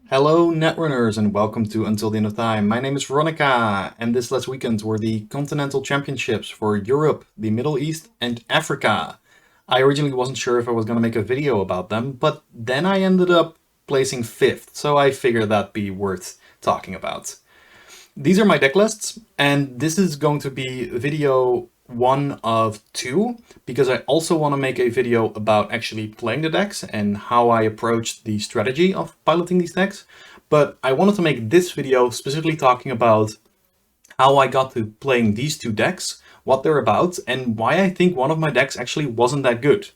Hello Netrunners and welcome to Until the End of Time. My name is Veronica and this last weekend were the Continental Championships for Europe, the Middle East and Africa. I originally wasn't sure if I was going to make a video about them, but then I ended up placing 5th, so I figured that'd be worth talking about. These are my deck lists, and this is going to be video one of two, because I also want to make a video about actually playing the decks and how I approach the strategy of piloting these decks. But I wanted to make this video specifically talking about how I got to playing these two decks, what they're about, and why I think one of my decks actually wasn't that good.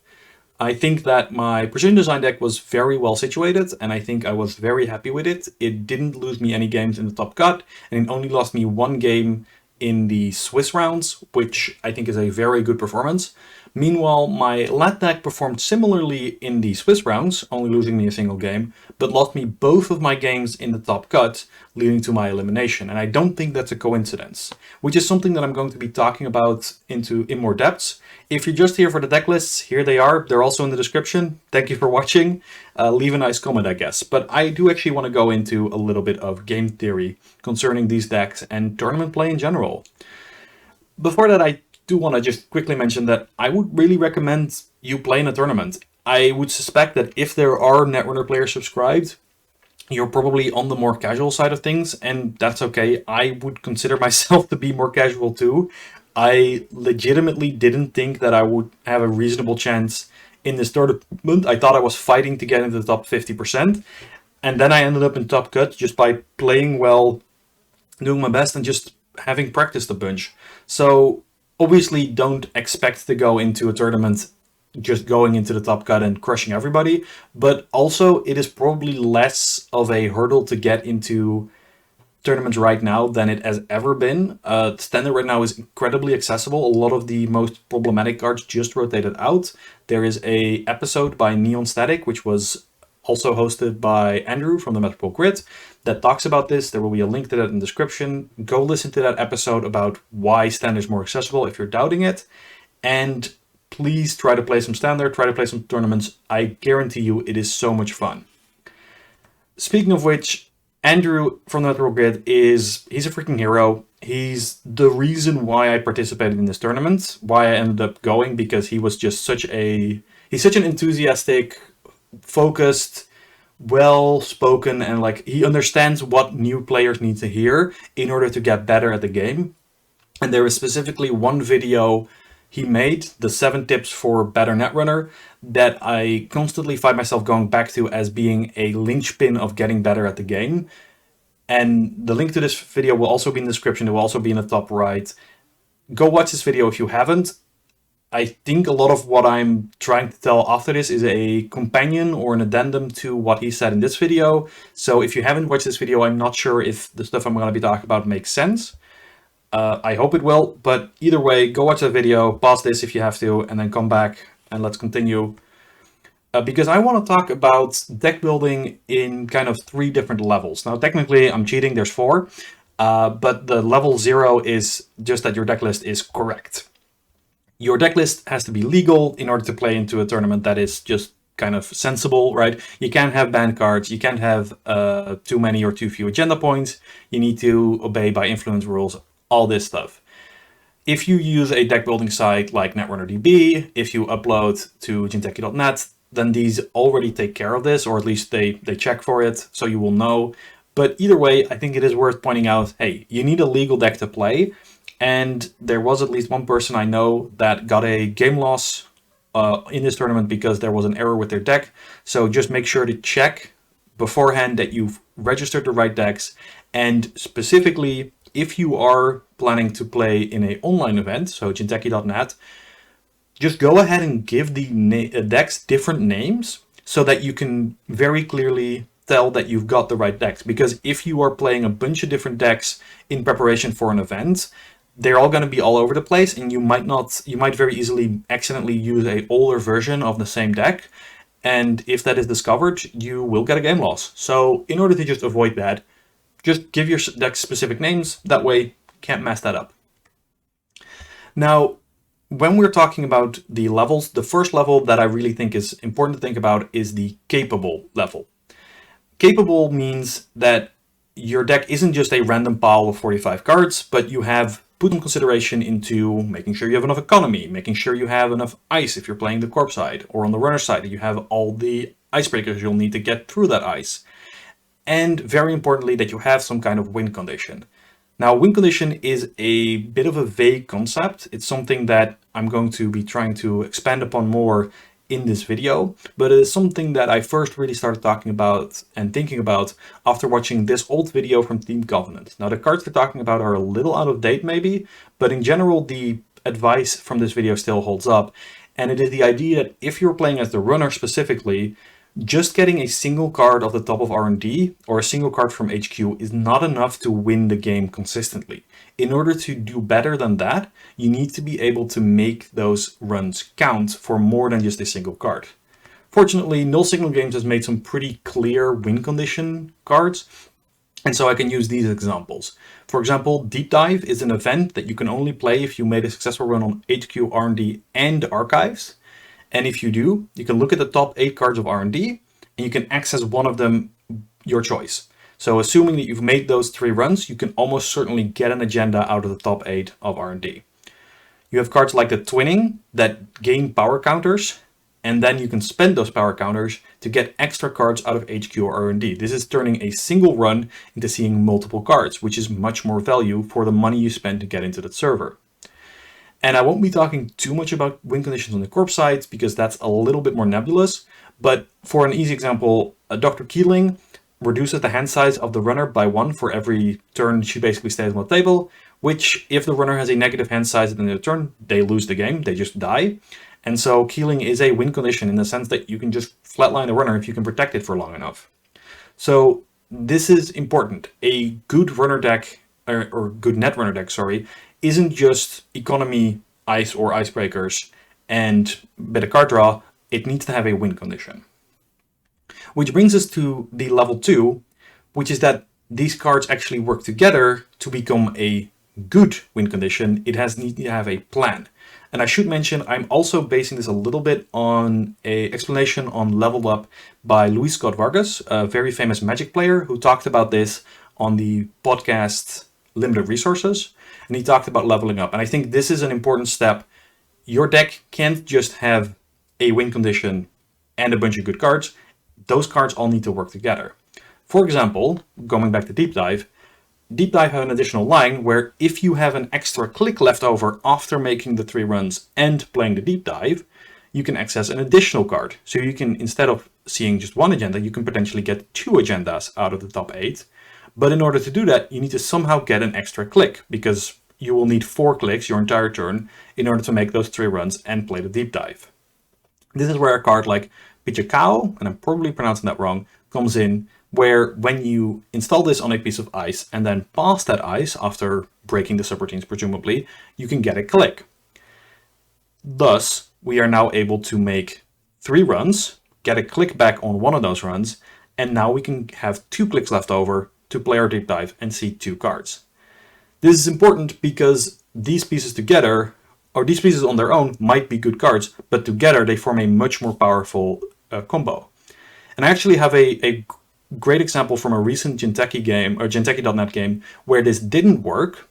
I think that my Precision Design deck was very well situated, and I think I was very happy with it. It didn't lose me any games in the top cut, and it only lost me one game in the Swiss rounds, which I think is a very good performance. Meanwhile, my Lat deck performed similarly in the Swiss rounds, only losing me a single game, but lost me both of my games in the top cut, leading to my elimination. And I don't think that's a coincidence, which is something that I'm going to be talking about in more depth. If you're just here for the deck lists, here they are. They're also in the description. Thank you for watching. Leave a nice comment, I guess. But I do actually want to go into a little bit of game theory concerning these decks and tournament play in general. Before that, I do want to just quickly mention that I would really recommend you play in a tournament. I would suspect that if there are Netrunner players subscribed, you're probably on the more casual side of things, and that's okay. I would consider myself to be more casual too. I legitimately didn't think that I would have a reasonable chance in this tournament. I thought I was fighting to get into the top 50%, and then I ended up in top cut just by playing well, doing my best, and just having practiced a bunch. So obviously don't expect to go into a tournament just going into the top cut and crushing everybody, but also it is probably less of a hurdle to get into tournaments right now than it has ever been. Standard right now is incredibly accessible. A lot of the most problematic cards just rotated out. There is a episode by Neon Static, which was also hosted by Andrew from the Metropole Grid, that talks about this. There will be a link to that in the description. Go listen to that episode about why Standard is more accessible if you're doubting it. And please try to play some Standard, try to play some tournaments. I guarantee you it is so much fun. Speaking of which, Andrew from the Metropole Grid he's a freaking hero. He's the reason why I participated in this tournament, why I ended up going, because he was just he's such an enthusiastic, focused, well-spoken, and like he understands what new players need to hear in order to get better at the game. And there is specifically one video he made, the 7 tips for better Netrunner, that I constantly find myself going back to as being a linchpin of getting better at the game. And the link to this video will also be in the description. It will also be in the top right. Go watch this video if you haven't. I think a lot of what I'm trying to tell after this is a companion or an addendum to what he said in this video. So if you haven't watched this video, I'm not sure if the stuff I'm going to be talking about makes sense. I hope it will, but either way, go watch that video, pause this if you have to, and then come back and let's continue. Because I want to talk about deck building in kind of 3 different levels. Now, technically, I'm cheating, there's 4, but the level 0 is just that your deck list is correct. Your deck list has to be legal in order to play into a tournament that is just kind of sensible, right? You can't have banned cards, you can't have too many or too few agenda points, you need to obey by influence rules, all this stuff. If you use a deck building site like Netrunner DB, if you upload to jinteki.net, then these already take care of this, or at least they check for it, so you will know. But either way, I think it is worth pointing out, hey, you need a legal deck to play, and there was at least one person I know that got a game loss in this tournament because there was an error with their deck. So just make sure to check beforehand that you've registered the right decks, and specifically, if you are planning to play in an online event, so jinteki.net, just go ahead and give the decks different names so that you can very clearly tell that you've got the right decks. Because if you are playing a bunch of different decks in preparation for an event, they're all going to be all over the place, and you might very easily accidentally use an older version of the same deck. And if that is discovered, you will get a game loss. So in order to just avoid that, just give your deck specific names. That way, you can't mess that up. Now, when we're talking about the levels, the first level that I really think is important to think about is the capable level. Capable means that your deck isn't just a random pile of 45 cards, but you have put some consideration into making sure you have enough economy, making sure you have enough ice if you're playing the corp side, or on the runner side, that you have all the icebreakers you'll need to get through that ice. And very importantly, that you have some kind of win condition. Now, win condition is a bit of a vague concept. It's something that I'm going to be trying to expand upon more in this video, but it is something that I first really started talking about and thinking about after watching this old video from Team Covenant. Now, the cards we're talking about are a little out of date maybe, but in general, the advice from this video still holds up. And it is the idea that if you're playing as the runner specifically, just getting a single card off the top of R&D or a single card from HQ is not enough to win the game consistently. In order to do better than that, you need to be able to make those runs count for more than just a single card. Fortunately, Null Signal Games has made some pretty clear win condition cards, and so I can use these examples. For example, Deep Dive is an event that you can only play if you made a successful run on HQ, R&D, and Archives. And if you do, you can look at the top 8 cards of R&D, and you can access one of them your choice. So assuming that you've made those 3 runs, you can almost certainly get an agenda out of the top 8 of R&D. You have cards like the Twinning that gain power counters, and then you can spend those power counters to get extra cards out of HQ or R&D. This is turning a single run into seeing multiple cards, which is much more value for the money you spend to get into that server. And I won't be talking too much about win conditions on the corp side because that's a little bit more nebulous. But for an easy example, Dr. Keeling reduces the hand size of the runner by 1 for every turn she basically stays on the table, which if the runner has a negative hand size at the end of the turn, they lose the game, they just die. And so Keeling is a win condition in the sense that you can just flatline the runner if you can protect it for long enough. So this is important. A good runner deck, or good Netrunner deck, sorry, isn't just economy, ice or icebreakers and a bit of card draw. It needs to have a win condition. Which brings us to the level 2, which is that these cards actually work together to become a good win condition. It needs to have a plan. And I should mention, I'm also basing this a little bit on an explanation on Level Up by Luis Scott Vargas, a very famous Magic player who talked about this on the podcast Limited Resources. And he talked about leveling up. And I think this is an important step. Your deck can't just have a win condition and a bunch of good cards. Those cards all need to work together. For example, going back to Deep Dive has an additional line where if you have an extra click left over after making the 3 runs and playing the Deep Dive, you can access an additional card. So you can, instead of seeing just 1 agenda, you can potentially get 2 agendas out of the top 8. But in order to do that, you need to somehow get an extra click because you will need 4 clicks your entire turn in order to make those 3 runs and play the Deep Dive. This is where a card like Pichakao, and I'm probably pronouncing that wrong, comes in, where when you install this on a piece of ice and then pass that ice after breaking the subroutines presumably, you can get a click. Thus, we are now able to make 3 runs, get a click back on one of those runs, and now we can have 2 clicks left over to play our Deep Dive and see 2 cards. This is important because these pieces together, or these pieces on their own, might be good cards, but together they form a much more powerful combo. And I actually have a great example from a recent Jinteki game, or Jinteki.net game, where this didn't work,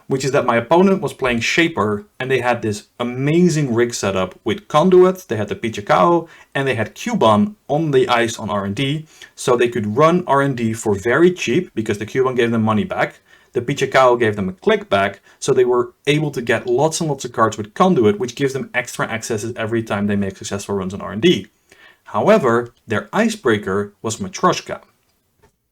which is that my opponent was playing Shaper, and they had this amazing rig setup with Conduit, they had the Pichakao, and they had Cuban on the ice on R&D, so they could run R&D for very cheap, because the Cuban gave them money back. The Pichakao gave them a click back, so they were able to get lots and lots of cards with Conduit, which gives them extra accesses every time they make successful runs on R&D. However, their icebreaker was Matryoshka.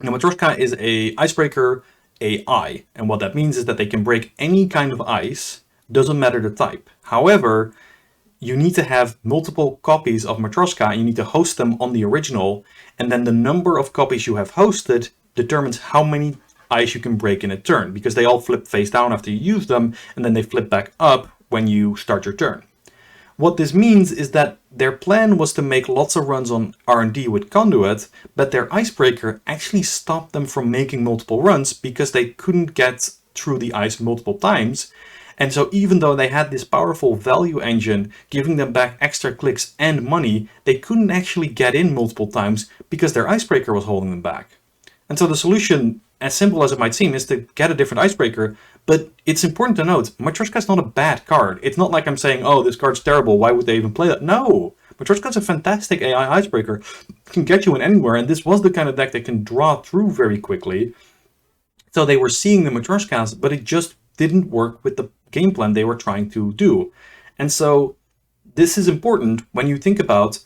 Now, Matryoshka is a icebreaker AI, and what that means is that they can break any kind of ice, doesn't matter the type. However, you need to have multiple copies of Matryoshka, and you need to host them on the original, and then the number of copies you have hosted determines how many ice you can break in a turn, because they all flip face down after you use them, and then they flip back up when you start your turn. What this means is that their plan was to make lots of runs on R&D with Conduit, but their icebreaker actually stopped them from making multiple runs because they couldn't get through the ice multiple times. And so even though they had this powerful value engine giving them back extra clicks and money, they couldn't actually get in multiple times because their icebreaker was holding them back. And so the solution, as simple as it might seem, is to get a different icebreaker. But it's important to note, Matryoshka is not a bad card. It's not like I'm saying, oh, this card's terrible, why would they even play that? No! Matryoshka is a fantastic AI icebreaker. It can get you in anywhere, and this was the kind of deck that can draw through very quickly. So they were seeing the Matryoshkas, but it just didn't work with the game plan they were trying to do. And so this is important when you think about,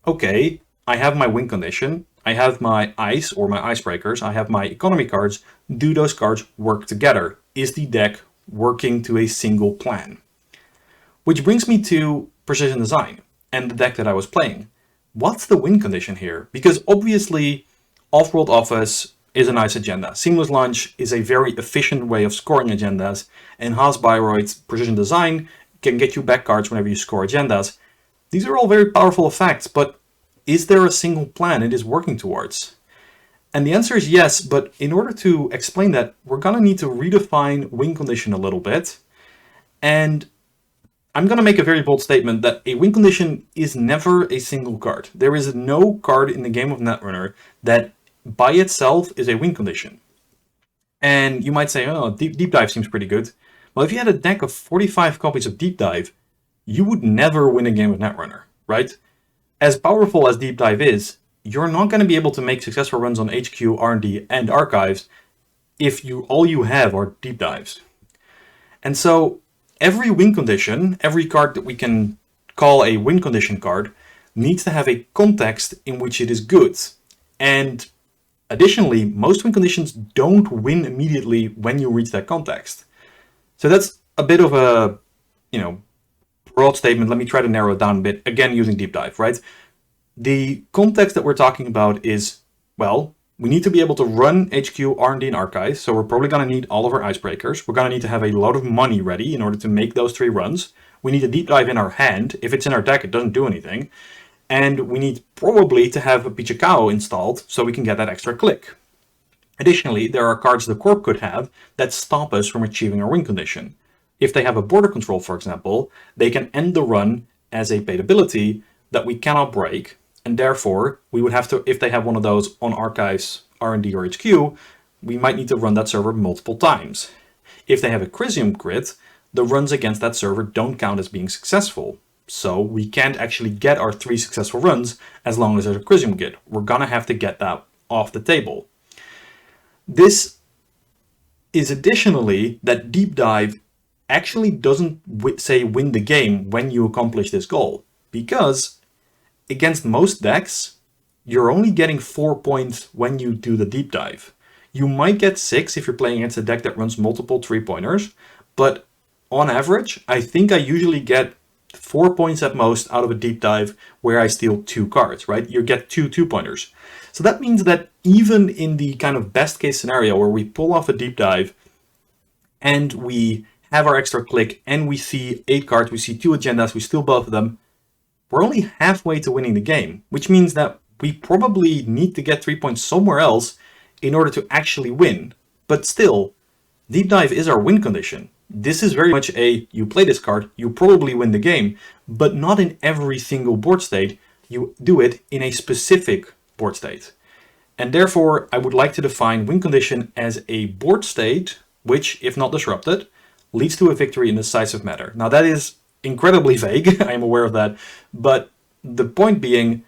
okay, I have my win condition, I have my ice or my icebreakers, I have my economy cards. Do those cards work together? Is the deck working to a single plan? Which brings me to precision design and the deck that I was playing. What's the win condition here? Because obviously Off-World Office is a nice agenda. Seamless Launch is a very efficient way of scoring agendas, and Haas Bayreuth's precision design can get you back cards whenever you score agendas. These are all very powerful effects, but is there a single plan it is working towards? And the answer is yes, but in order to explain that, we're gonna need to redefine win condition a little bit. And I'm gonna make a very bold statement that a win condition is never a single card. There is no card in the game of Netrunner that by itself is a win condition. And you might say, oh, Deep Dive seems pretty good. Well, if you had a deck of 45 copies of Deep Dive, you would never win a game with Netrunner, right? As powerful as Deep Dive is, you're not going to be able to make successful runs on HQ, R&D, and Archives if all you have are Deep Dives. And so every win condition, every card that we can call a win condition card, needs to have a context in which it is good. And additionally, most win conditions don't win immediately when you reach that context. So that's a bit of a, broad statement. Let me try to narrow it down a bit, again, using Deep Dive, right? The context that we're talking about is, well, we need to be able to run HQ, R&D, and Archives, so we're probably going to need all of our icebreakers. We're going to need to have a lot of money ready in order to make those 3 runs. We need a Deep Dive in our hand. If it's in our deck, it doesn't do anything. And we need probably to have a Pichakao installed so we can get that extra click. Additionally, there are cards the Corp could have that stop us from achieving our win condition. If they have a border control, for example, they can end the run as a paid ability that we cannot break, and therefore we would have to, if they have one of those on Archives, R&D, or HQ, we might need to run that server multiple times. If they have a Crisium grid, the runs against that server don't count as being successful. So we can't actually get our 3 successful runs as long as there's a Crisium grid. We're gonna have to get that off the table. This is additionally that Deep Dive actually doesn't say win the game when you accomplish this goal, because against most decks, you're only getting 4 points when you do the Deep Dive. You might get 6 if you're playing against a deck that runs multiple 3-pointers, but on average, I think I usually get 4 points at most out of a Deep Dive where I steal 2 cards, right? You get 2 2-pointers. So that means that even in the kind of best case scenario where we pull off a Deep Dive and we have our extra click and we see 8 cards, we see 2 agendas, we steal both of them, we're only halfway to winning the game, which means that we probably need to get 3 points somewhere else in order to actually win. But still, Deep Dive is our win condition. This is very much you play this card, you probably win the game, but not in every single board state. You do it in a specific board state. And therefore, I would like to define win condition as a board state, which, if not disrupted, leads to a victory in a decisive manner. Now that is incredibly vague, I am aware of that, but the point being,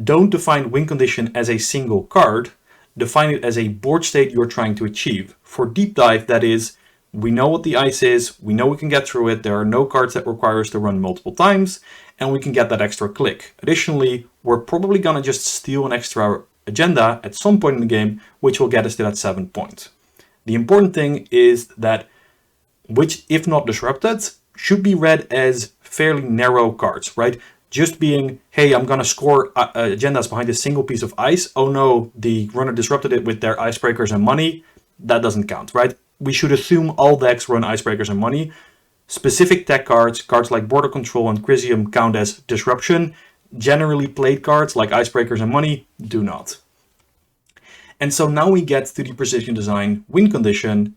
don't define win condition as a single card, define it as a board state you're trying to achieve. For Deep Dive, that is, we know what the ice is, we know we can get through it, there are no cards that require us to run multiple times, and we can get that extra click. Additionally, we're probably gonna just steal an extra agenda at some point in the game, which will get us to that 7 point. The important thing is that which, if not disrupted, should be read as fairly narrow cards, right? Just being, hey, I'm gonna score agendas behind a single piece of ice. Oh no, the runner disrupted it with their icebreakers and money. That doesn't count, right? We should assume all decks run icebreakers and money. Specific tech cards, cards like Border Control and Crisium count as disruption. Generally played cards like icebreakers and money do not. And so now we get to the precision design win condition,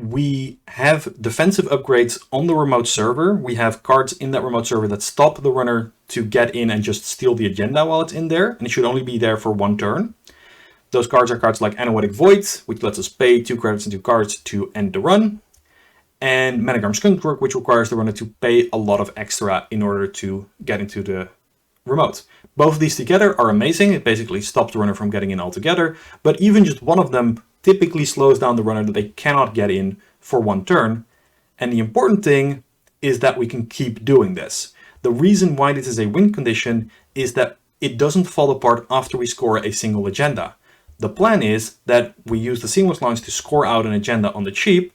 we have defensive upgrades on the remote server. We have cards in that remote server that stop the runner to get in and just steal the agenda while it's in there, and it should only be there for 1 turn. Those cards are cards like Anoetic Void, which lets us pay 2 credits and 2 cards to end the run, and Managram Skunkwork, which requires the runner to pay a lot of extra in order to get into the remote. Both of these together are amazing. It basically stops the runner from getting in altogether, but even just one of them typically slows down the runner that they cannot get in for 1 turn. And the important thing is that we can keep doing this. The reason why this is a win condition is that it doesn't fall apart after we score a single agenda. The plan is that we use the seamless launch to score out an agenda on the cheap,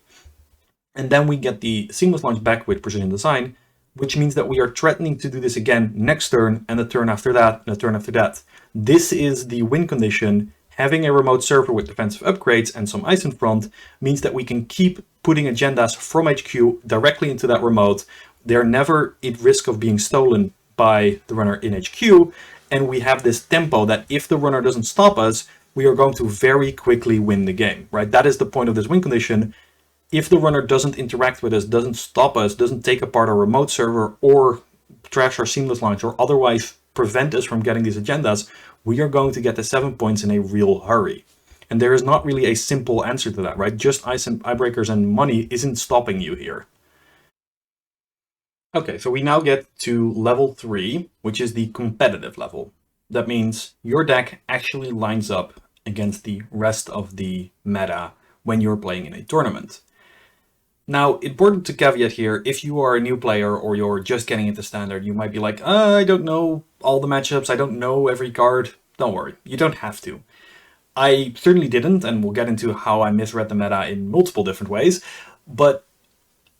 and then we get the seamless launch back with precision design, which means that we are threatening to do this again next turn, and the turn after that, and the turn after that. This is the win condition. Having a remote server with defensive upgrades and some ice in front means that we can keep putting agendas from HQ directly into that remote. They're never at risk of being stolen by the runner in HQ, and we have this tempo that if the runner doesn't stop us, we are going to very quickly win the game, right? That is the point of this win condition. If the runner doesn't interact with us, doesn't stop us, doesn't take apart our remote server or trash our seamless launch or otherwise prevent us from getting these agendas, we are going to get the 7 points in a real hurry. And there is not really a simple answer to that, right? Just ice and eye breakers and money isn't stopping you here. Okay, so we now get to level 3, which is the competitive level. That means your deck actually lines up against the rest of the meta when you're playing in a tournament. Now, important to caveat here, if you are a new player or you're just getting into standard, you might be like, I don't know all the matchups, I don't know every card. Don't worry, you don't have to. I certainly didn't, and we'll get into how I misread the meta in multiple different ways, but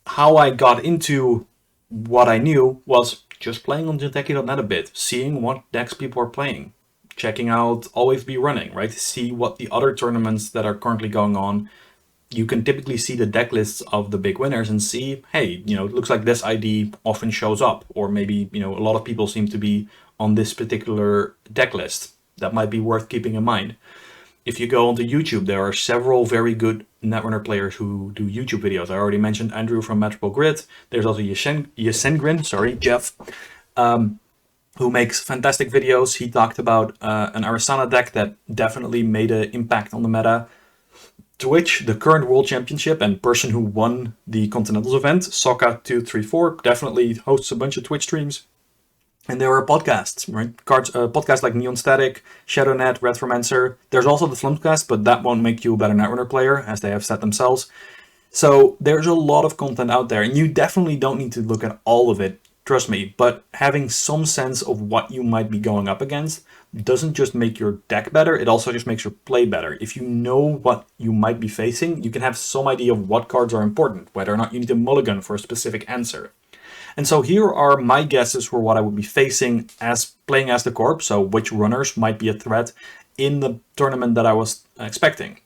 how I got into what I knew was just playing on Decklists.net a bit, seeing what decks people are playing, checking out Always Be Running, right? See what the other tournaments that are currently going on. You can typically see the deck lists of the big winners and see, hey, it looks like this ID often shows up, or maybe, a lot of people seem to be on this particular deck list. That might be worth keeping in mind. If you go onto YouTube, there are several very good Netrunner players who do YouTube videos. I already mentioned Andrew from Metropolitan Grid. There's also Yesengrin, Jeff, who makes fantastic videos. He talked about an Arasana deck that definitely made an impact on the meta. Twitch, the current world championship and person who won the Continentals event, Soka234, definitely hosts a bunch of Twitch streams. And there are podcasts, right? Podcasts like Neon Static, ShadowNet, Retromancer. There's also the Flumpcast, but that won't make you a better Netrunner player, as they have said themselves. So there's a lot of content out there, and you definitely don't need to look at all of it, trust me. But having some sense of what you might be going up against doesn't just make your deck better, it also just makes your play better. If you know what you might be facing, you can have some idea of what cards are important, whether or not you need a mulligan for a specific answer. And so here are my guesses for what I would be facing as playing as the Corp, so which runners might be a threat in the tournament that I was expecting.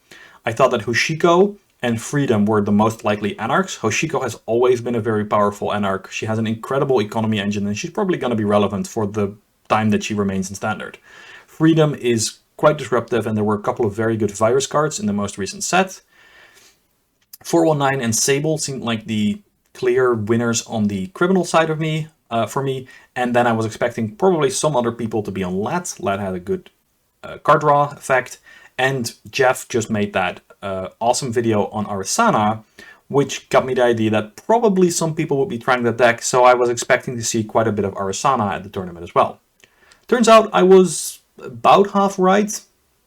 I thought that Hoshiko and Freedom were the most likely Anarchs. Hoshiko has always been a very powerful Anarch. She has an incredible economy engine, and she's probably going to be relevant for the time that she remains in Standard. Freedom is quite disruptive, and there were a couple of very good virus cards in the most recent set. 419 and Sable seemed like the clear winners on the criminal side of me, for me, and then I was expecting probably some other people to be on Lat. Lat had a good card draw effect, and Jeff just made that awesome video on Arasana, which got me the idea that probably some people would be trying that deck, so I was expecting to see quite a bit of Arasana at the tournament as well. Turns out I was about half right.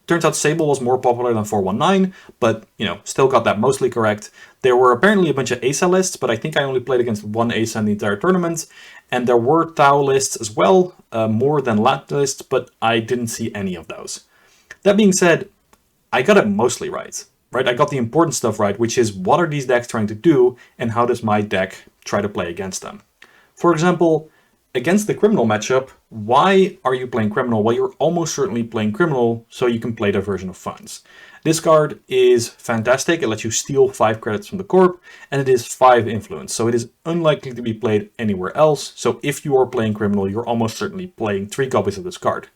Turns out Sable was more popular than 419, but, still got that mostly correct. There were apparently a bunch of ASA lists, but I think I only played against one ASA in the entire tournament. And there were Tau lists as well, more than Lat lists, but I didn't see any of those. That being said, I got it mostly right? I got the important stuff right, which is what are these decks trying to do, and how does my deck try to play against them? For example, against the Criminal matchup, why are you playing Criminal? Well, you're almost certainly playing Criminal so you can play Diversion of Funds. This card is fantastic. It lets you steal 5 credits from the Corp, and it is 5 influence, so it is unlikely to be played anywhere else. So if you are playing Criminal, you're almost certainly playing 3 copies of this card.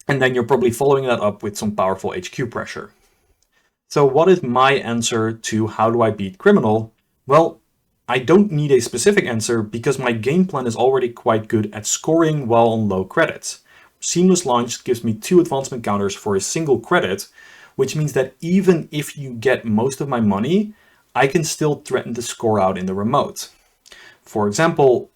And then you're probably following that up with some powerful HQ pressure. So what is my answer to how do I beat Criminal? Well, I don't need a specific answer because my game plan is already quite good at scoring while on low credits. Seamless Launch gives me 2 advancement counters for a single credit, which means that even if you get most of my money, I can still threaten to score out in the remote. For example,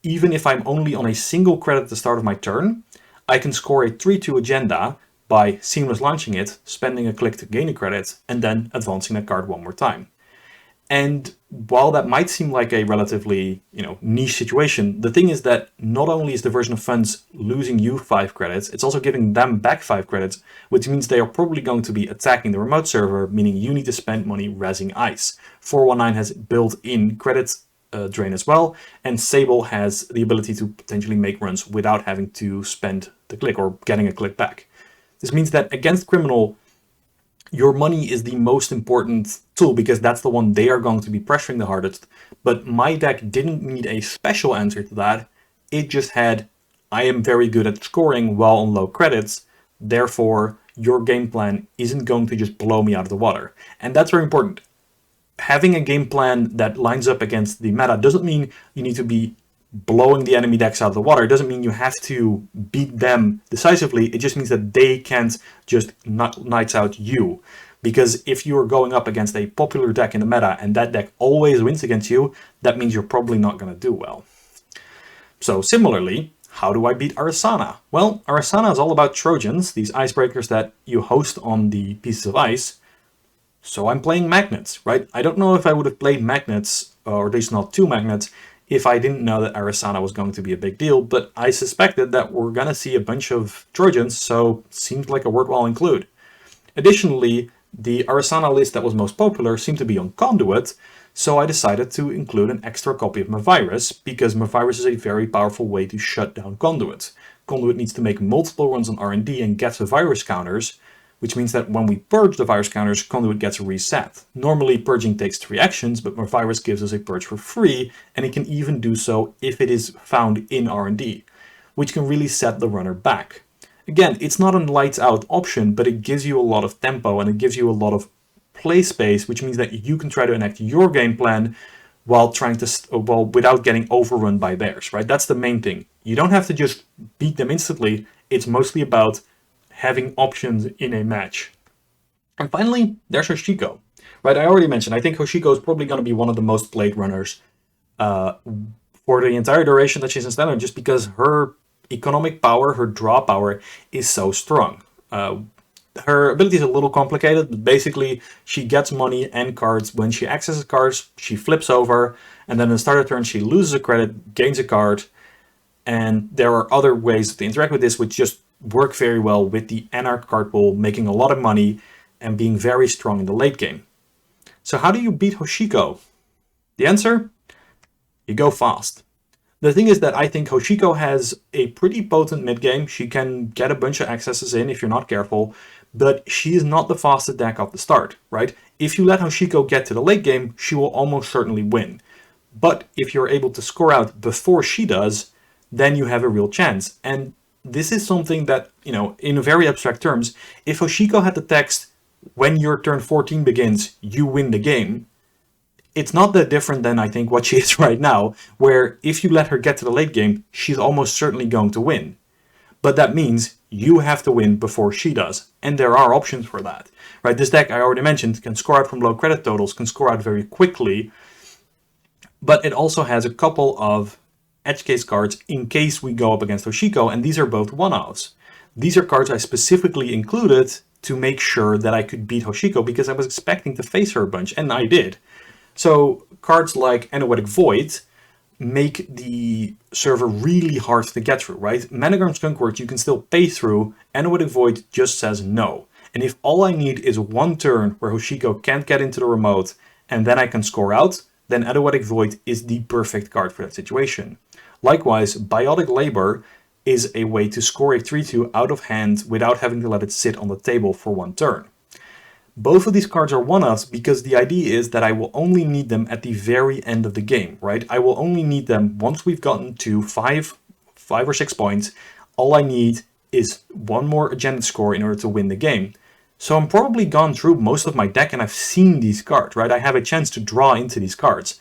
even if I'm only on a single credit at the start of my turn, I can score a 3-2 agenda by seamless launching it, spending a click to gain a credit, and then advancing that card one more time. And while that might seem like a relatively, niche situation, the thing is that not only is the version of funds losing you 5 credits, it's also giving them back 5 credits, which means they are probably going to be attacking the remote server, meaning you need to spend money rezzing ice. 419 has built-in credits drain as well, and Sable has the ability to potentially make runs without having to spend the click or getting a click back. This means that against Criminal, your money is the most important tool because that's the one they are going to be pressuring the hardest. But my deck didn't need a special answer to that. It just had, I am very good at scoring while on low credits, therefore your game plan isn't going to just blow me out of the water. And that's very important. Having a game plan that lines up against the meta doesn't mean you need to be blowing the enemy decks out of the water. It doesn't mean you have to beat them decisively. It just means that they can't just knights out you. Because if you are going up against a popular deck in the meta and that deck always wins against you, that means you're probably not going to do well. So similarly, how do I beat Arasana? Well, Arasana is all about Trojans, these icebreakers that you host on the pieces of ice. So I'm playing magnets, right? I don't know if I would have played magnets, or at least not 2 magnets, if I didn't know that Arasana was going to be a big deal, but I suspected that we're going to see a bunch of Trojans, so seemed like a worthwhile include. Additionally, the Arasana list that was most popular seemed to be on Conduit, so I decided to include an extra copy of Mavirus, because Mavirus is a very powerful way to shut down Conduit. Conduit needs to make multiple runs on R&D and gets the virus counters, which means that when we purge the virus counters, Conduit gets a reset. Normally, purging takes 3 actions, but Mavirus gives us a purge for free, and it can even do so if it is found in R&D, which can really set the runner back. Again, it's not a lights-out option, but it gives you a lot of tempo, and it gives you a lot of play space, which means that you can try to enact your game plan while without getting overrun by theirs, right? That's the main thing. You don't have to just beat them instantly. It's mostly about having options in a match. And finally, there's Hoshiko, right? I already mentioned, I think Hoshiko is probably going to be one of the most played runners for the entire duration that she's in Standard, just because her economic power, her draw power is so strong. Her ability is a little complicated, but basically she gets money and cards. When she accesses cards, she flips over, and then in the start of turn she loses a credit, gains a card, and there are other ways to interact with this which just work very well with the Anarch card pool, making a lot of money and being very strong in the late game. So how do you beat Hoshiko? The answer? You go fast. The thing is that I think Hoshiko has a pretty potent mid game. She can get a bunch of accesses in if you're not careful, but she is not the fastest deck off the start, right? If you let Hoshiko get to the late game, she will almost certainly win. But if you're able to score out before she does, then you have a real chance. And this is something that, in very abstract terms, if Hoshiko had the text, when your turn 14 begins, you win the game, it's not that different than I think what she is right now, where if you let her get to the late game, she's almost certainly going to win. But that means you have to win before she does, and there are options for that, right? This deck, I already mentioned, can score out from low credit totals, can score out very quickly, but it also has a couple of edge case cards in case we go up against Hoshiko, and these are both one-offs. These are cards I specifically included to make sure that I could beat Hoshiko because I was expecting to face her a bunch, and I did. So cards like Anoetic Void make the server really hard to get through, right? Managram Skunkworks you can still pay through, Anoetic Void just says no. And if all I need is one turn where Hoshiko can't get into the remote and then I can score out, then Anoetic Void is the perfect card for that situation. Likewise, Biotic Labor is a way to score a 3-2 out of hand without having to let it sit on the table for one turn. Both of these cards are one-offs because the idea is that I will only need them at the very end of the game, right? I will only need them once we've gotten to 5 or 6 points. All I need is one more agenda score in order to win the game. So I'm probably gone through most of my deck and I've seen these cards, right? I have a chance to draw into these cards.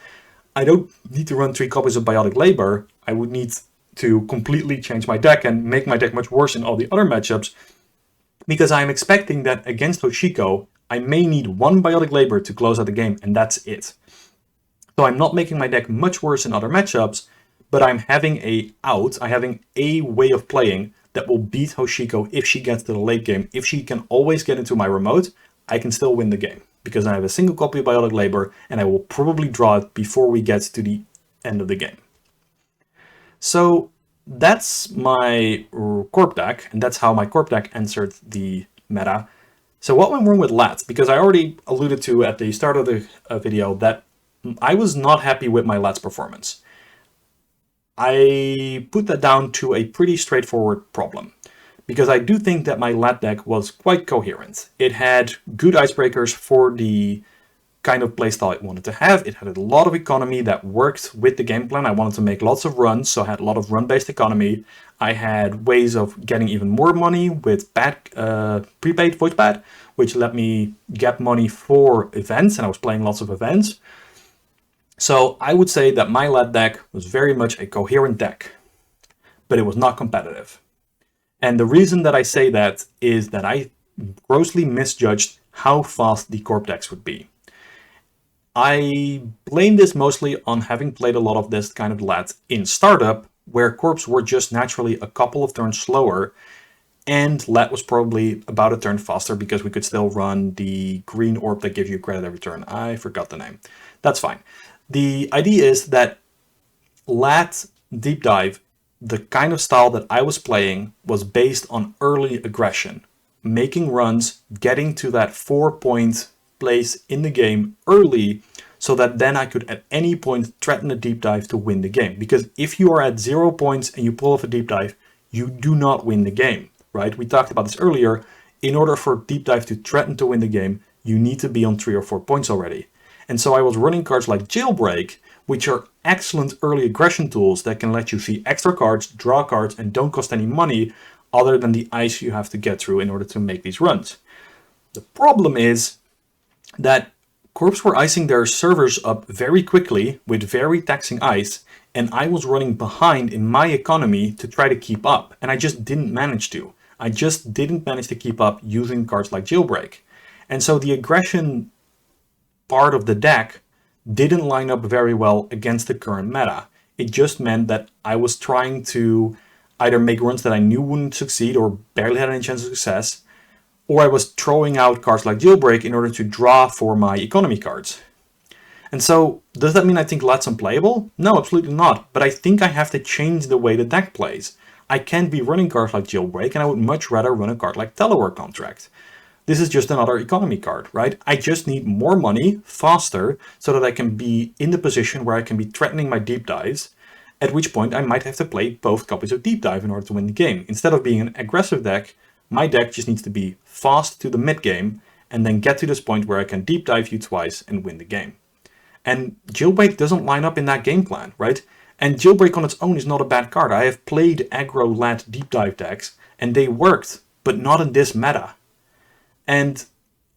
I don't need to run 3 copies of Biotic Labor. I would need to completely change my deck and make my deck much worse in all the other matchups, because I'm expecting that against Hoshiko, I may need 1 Biotic Labor to close out the game, and that's it. So I'm not making my deck much worse in other matchups, but I'm having I'm having a way of playing that will beat Hoshiko if she gets to the late game. If she can always get into my remote, I can still win the game, because I have a single copy of Biotic Labor, and I will probably draw it before we get to the end of the game. So that's my Corp deck, and that's how my Corp deck answered the meta. So what went wrong with Lats? Because I already alluded to at the start of the video that I was not happy with my Lats performance. I put that down to a pretty straightforward problem, because I do think that my Lat deck was quite coherent. It had good icebreakers for the kind of playstyle I wanted to have. It had a lot of economy that worked with the game plan. I wanted to make lots of runs, so I had a lot of run-based economy. I had ways of getting even more money with prepaid voice pad, which let me get money for events, and I was playing lots of events. So I would say that my Lat deck was very much a coherent deck, but it was not competitive. And the reason that I say that is that I grossly misjudged how fast the Corp decks would be. I blame this mostly on having played a lot of this kind of Lat in startup, where Corps were just naturally a couple of turns slower, and Lat was probably about a turn faster because we could still run the green orb that gives you credit every turn. I forgot the name. That's fine. The idea is that Lat Deep Dive, the kind of style that I was playing, was based on early aggression, making runs, getting to that 4-point place in the game early, so that then I could at any point threaten a deep dive to win the game. Because if you are at 0 points and you pull off a deep dive, you do not win the game, right? We talked about this earlier. In order for deep dive to threaten to win the game, you need to be on 3 or 4 points already. And so I was running cards like Jailbreak, which are excellent early aggression tools that can let you see extra cards, draw cards, and don't cost any money other than the ice you have to get through in order to make these runs. The problem is that Corps were icing their servers up very quickly with very taxing ice, and I was running behind in my economy to try to keep up, and I just didn't manage to. I just didn't manage to keep up using cards like Jailbreak. And so the aggression part of the deck didn't line up very well against the current meta. It just meant that I was trying to either make runs that I knew wouldn't succeed or barely had any chance of success, or I was throwing out cards like Jailbreak in order to draw for my economy cards. And so, does that mean I think Lat's unplayable? No, absolutely not. But I think I have to change the way the deck plays. I can't be running cards like Jailbreak, and I would much rather run a card like Teleware Contract. This is just another economy card, right? I just need more money, faster, so that I can be in the position where I can be threatening my deep dives, at which point I might have to play both copies of Deep Dive in order to win the game. Instead of being an aggressive deck, my deck just needs to be fast to the mid game, and then get to this point where I can deep dive you twice and win the game. And Jailbreak doesn't line up in that game plan, right? And Jailbreak on its own is not a bad card. I have played aggro Lat deep dive decks, and they worked, but not in this meta. And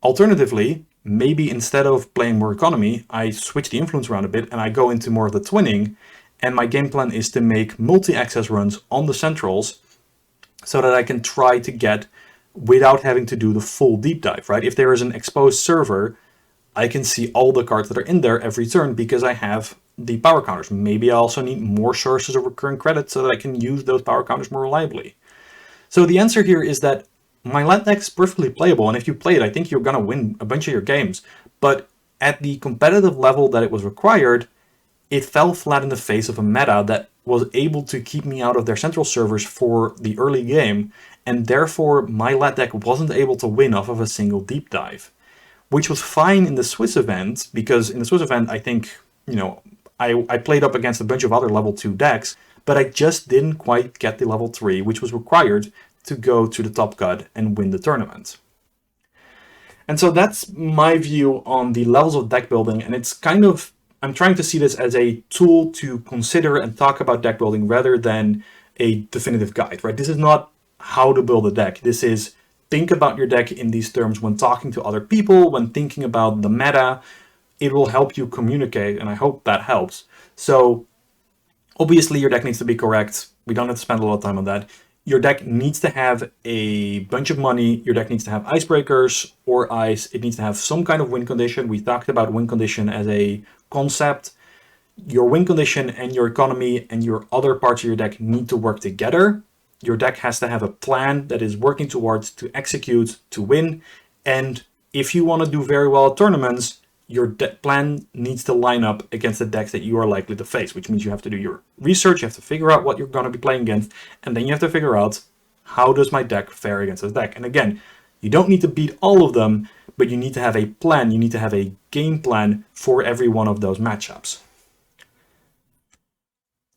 alternatively, maybe instead of playing more economy, I switch the influence around a bit and I go into more of the twinning, and my game plan is to make multi-access runs on the centrals so that I can try to get without having to do the full deep dive, right? If there is an exposed server, I can see all the cards that are in there every turn because I have the power counters. Maybe I also need more sources of recurring credit so that I can use those power counters more reliably. So the answer here is that my Lat deck is perfectly playable, and if you play it, I think you're going to win a bunch of your games. But at the competitive level that it was required, it fell flat in the face of a meta that was able to keep me out of their central servers for the early game, and therefore my Lat deck wasn't able to win off of a single deep dive. Which was fine in the Swiss event, because in the Swiss event, I think, I played up against a bunch of other level 2 decks, but I just didn't quite get the level 3, which was required to go to the top cut and win the tournament. And so that's my view on the levels of deck building, and it's kind of, I'm trying to see this as a tool to consider and talk about deck building rather than a definitive guide, right? This is not how to build a deck. This is think about your deck in these terms when talking to other people, when thinking about the meta. It will help you communicate, and I hope that helps. So obviously your deck needs to be correct. We don't have to spend a lot of time on that. Your deck needs to have a bunch of money. Your deck needs to have icebreakers or ice. It needs to have some kind of win condition. We talked about win condition as a concept. Your win condition and your economy and your other parts of your deck need to work together. Your deck has to have a plan that is working towards to execute, to win. And if you want to do very well at tournaments, your plan needs to line up against the decks that you are likely to face, which means you have to do your research, you have to figure out what you're going to be playing against, and then you have to figure out, how does my deck fare against this deck? And again, you don't need to beat all of them, but you need to have a plan, you need to have a game plan for every one of those matchups.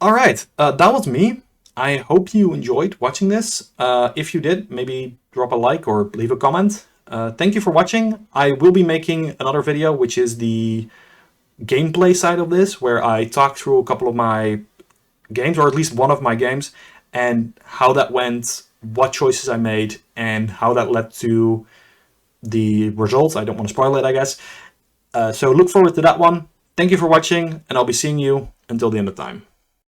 Alright, that was me. I hope you enjoyed watching this. If you did, maybe drop a like or leave a comment. Thank you for watching. I will be making another video, which is the gameplay side of this, where I talk through a couple of my games, or at least one of my games, and how that went, what choices I made, and how that led to the results. I don't want to spoil it, I guess. So look forward to that one. Thank you for watching, and I'll be seeing you until the end of time.